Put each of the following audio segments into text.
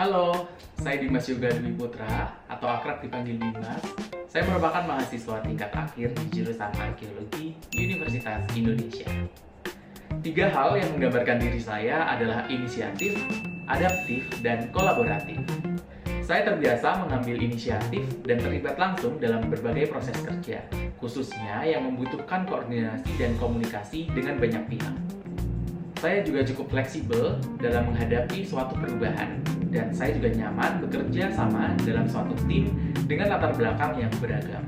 Halo, saya Dimas Yoga Dwi Putra atau akrab dipanggil Dimas. Saya merupakan mahasiswa tingkat akhir di jurusan Arkeologi Universitas Indonesia. Tiga hal yang menggambarkan diri saya adalah inisiatif, adaptif, dan kolaboratif. Saya terbiasa mengambil inisiatif dan terlibat langsung dalam berbagai proses kerja, khususnya yang membutuhkan koordinasi dan komunikasi dengan banyak pihak. Saya juga cukup fleksibel dalam menghadapi suatu perubahan, dan saya juga nyaman bekerja sama dalam suatu tim dengan latar belakang yang beragam.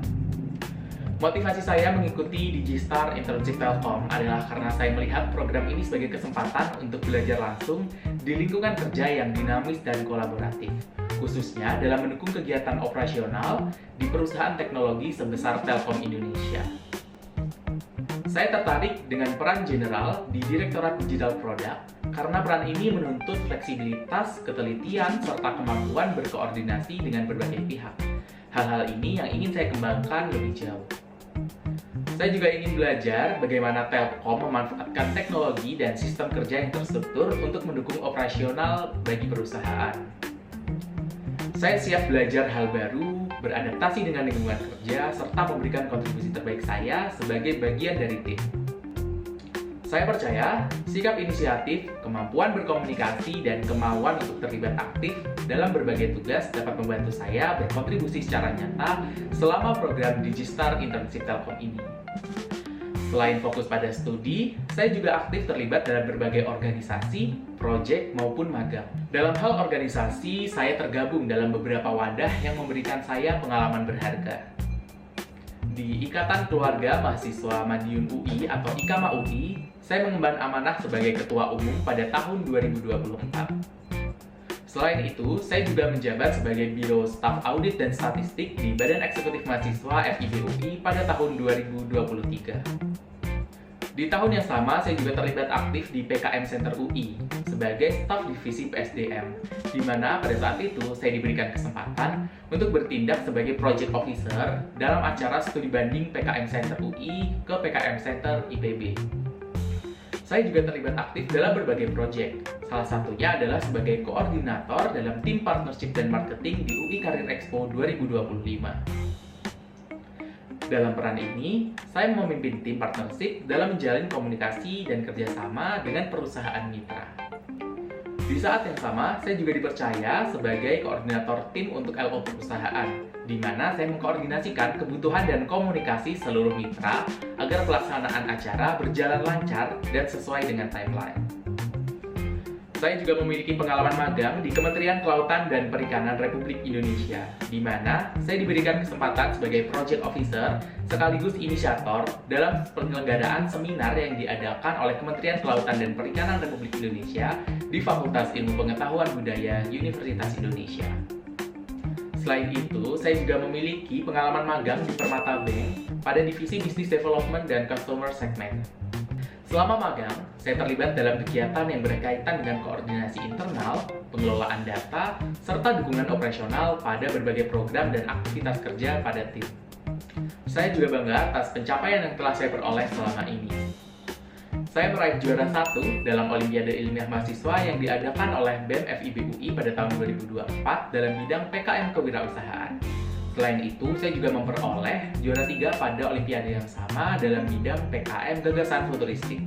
Motivasi saya mengikuti Digistar Internship Telkom adalah karena saya melihat program ini sebagai kesempatan untuk belajar langsung di lingkungan kerja yang dinamis dan kolaboratif, khususnya dalam mendukung kegiatan operasional di perusahaan teknologi sebesar Telkom Indonesia. Saya tertarik dengan peran general di Direktorat Digital Product karena peran ini menuntut fleksibilitas, ketelitian, serta kemampuan berkoordinasi dengan berbagai pihak. Hal-hal ini yang ingin saya kembangkan lebih jauh. Saya juga ingin belajar bagaimana Telkom memanfaatkan teknologi dan sistem kerja yang terstruktur untuk mendukung operasional bagi perusahaan. Saya siap belajar hal baru, beradaptasi dengan lingkungan kerja, serta memberikan kontribusi terbaik saya sebagai bagian dari tim. Saya percaya, sikap inisiatif, kemampuan berkomunikasi, dan kemauan untuk terlibat aktif dalam berbagai tugas dapat membantu saya berkontribusi secara nyata selama program Digistar Internship Telkom ini. Selain fokus pada studi, saya juga aktif terlibat dalam berbagai organisasi, proyek, maupun magang. Dalam hal organisasi, saya tergabung dalam beberapa wadah yang memberikan saya pengalaman berharga. Di Ikatan Keluarga Mahasiswa Madiun UI atau IKMA UI, saya mengemban amanah sebagai Ketua Umum pada tahun 2024. Selain itu, saya juga menjabat sebagai Biro Staf Audit dan Statistik di Badan Eksekutif Mahasiswa FIB UI pada tahun 2023. Di tahun yang sama, saya juga terlibat aktif di PKM Center UI sebagai staf divisi PSDM, di mana pada saat itu saya diberikan kesempatan untuk bertindak sebagai Project Officer dalam acara studi banding PKM Center UI ke PKM Center IPB. Saya juga terlibat aktif dalam berbagai proyek. Salah satunya adalah sebagai koordinator dalam tim partnership dan marketing di UI Career Expo 2025. Dalam peran ini, saya memimpin tim partnership dalam menjalin komunikasi dan kerjasama dengan perusahaan mitra. Di saat yang sama, saya juga dipercaya sebagai koordinator tim untuk LO perusahaan, di mana saya mengkoordinasikan kebutuhan dan komunikasi seluruh mitra agar pelaksanaan acara berjalan lancar dan sesuai dengan timeline. Saya juga memiliki pengalaman magang di Kementerian Kelautan dan Perikanan Republik Indonesia, di mana saya diberikan kesempatan sebagai Project Officer sekaligus inisiator dalam penyelenggaraan seminar yang diadakan oleh Kementerian Kelautan dan Perikanan Republik Indonesia di Fakultas Ilmu Pengetahuan Budaya Universitas Indonesia. Selain itu, saya juga memiliki pengalaman magang di Permata Bank pada Divisi Business Development dan Customer Segment. Selama magang, saya terlibat dalam kegiatan yang berkaitan dengan koordinasi internal, pengelolaan data, serta dukungan operasional pada berbagai program dan aktivitas kerja pada tim. Saya juga bangga atas pencapaian yang telah saya peroleh selama ini. Saya meraih juara 1 dalam Olimpiade Ilmiah Mahasiswa yang diadakan oleh BEM FIB UI pada tahun 2024 dalam bidang PKM Kewirausahaan. Selain itu, saya juga memperoleh juara 3 pada Olimpiade yang sama dalam bidang PKM Gagasan Futuristik.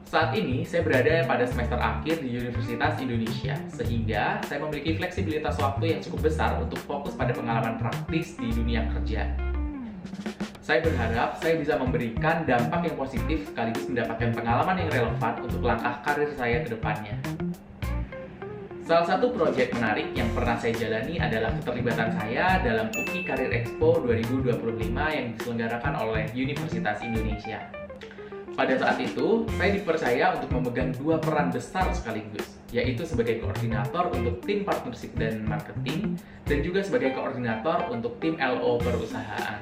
Saat ini, saya berada pada semester akhir di Universitas Indonesia, sehingga saya memiliki fleksibilitas waktu yang cukup besar untuk fokus pada pengalaman praktis di dunia kerja. Saya berharap saya bisa memberikan dampak yang positif sekaligus mendapatkan pengalaman yang relevan untuk langkah karir saya ke depannya. Salah satu proyek menarik yang pernah saya jalani adalah keterlibatan saya dalam UI Career Expo 2025 yang diselenggarakan oleh Universitas Indonesia. Pada saat itu, saya dipercaya untuk memegang dua peran besar sekaligus, yaitu sebagai koordinator untuk tim partnership dan marketing, dan juga sebagai koordinator untuk tim LO perusahaan.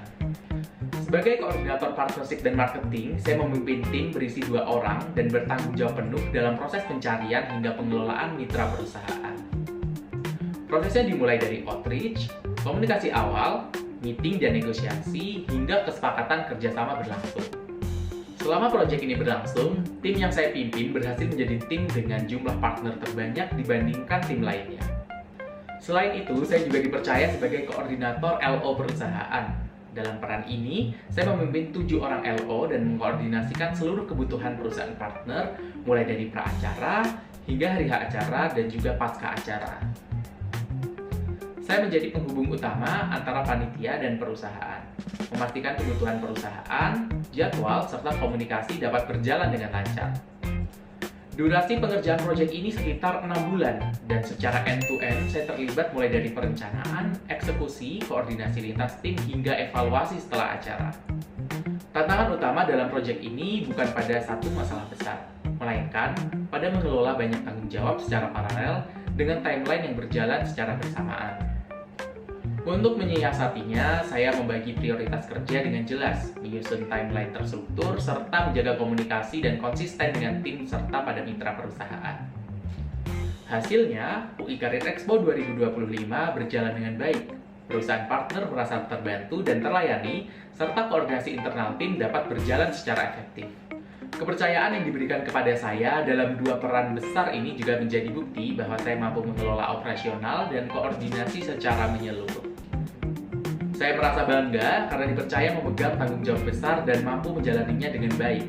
Sebagai koordinator partnership dan marketing, saya memimpin tim berisi 2 orang dan bertanggung jawab penuh dalam proses pencarian hingga pengelolaan mitra perusahaan. Prosesnya dimulai dari outreach, komunikasi awal, meeting dan negosiasi, hingga kesepakatan kerjasama berlangsung. Selama proyek ini berlangsung, tim yang saya pimpin berhasil menjadi tim dengan jumlah partner terbanyak dibandingkan tim lainnya. Selain itu, saya juga dipercaya sebagai koordinator LO perusahaan. Dalam peran ini, saya memimpin 7 orang LO dan mengkoordinasikan seluruh kebutuhan perusahaan partner, mulai dari pra-acara hingga hari H acara dan juga pasca acara. Saya menjadi penghubung utama antara panitia dan perusahaan, memastikan kebutuhan perusahaan, jadwal, serta komunikasi dapat berjalan dengan lancar. Durasi pengerjaan proyek ini sekitar 6 bulan, dan secara end-to-end saya terlibat mulai dari perencanaan, eksekusi, koordinasi lintas tim, hingga evaluasi setelah acara. Tantangan utama dalam proyek ini bukan pada satu masalah besar, melainkan pada mengelola banyak tanggung jawab secara paralel dengan timeline yang berjalan secara bersamaan. Untuk menyiasatinya, saya membagi prioritas kerja dengan jelas, menyusun timeline terstruktur, serta menjaga komunikasi dan konsisten dengan tim serta pada mitra perusahaan. Hasilnya, UI Career Expo 2025 berjalan dengan baik. Perusahaan partner merasa terbantu dan terlayani, serta koordinasi internal tim dapat berjalan secara efektif. Kepercayaan yang diberikan kepada saya dalam 2 peran besar ini juga menjadi bukti bahwa saya mampu mengelola operasional dan koordinasi secara menyeluruh. Saya merasa bangga karena dipercaya memegang tanggung jawab besar dan mampu menjalaninya dengan baik.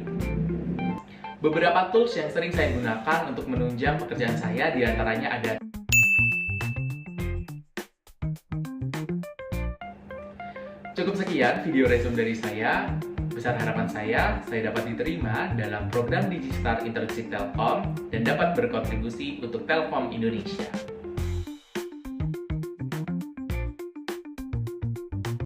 Beberapa tools yang sering saya gunakan untuk menunjang pekerjaan saya diantaranya ada Cukup sekian video resume dari saya. Besar harapan saya dapat diterima dalam program Digistar Internship Telkom dan dapat berkontribusi untuk Telkom Indonesia.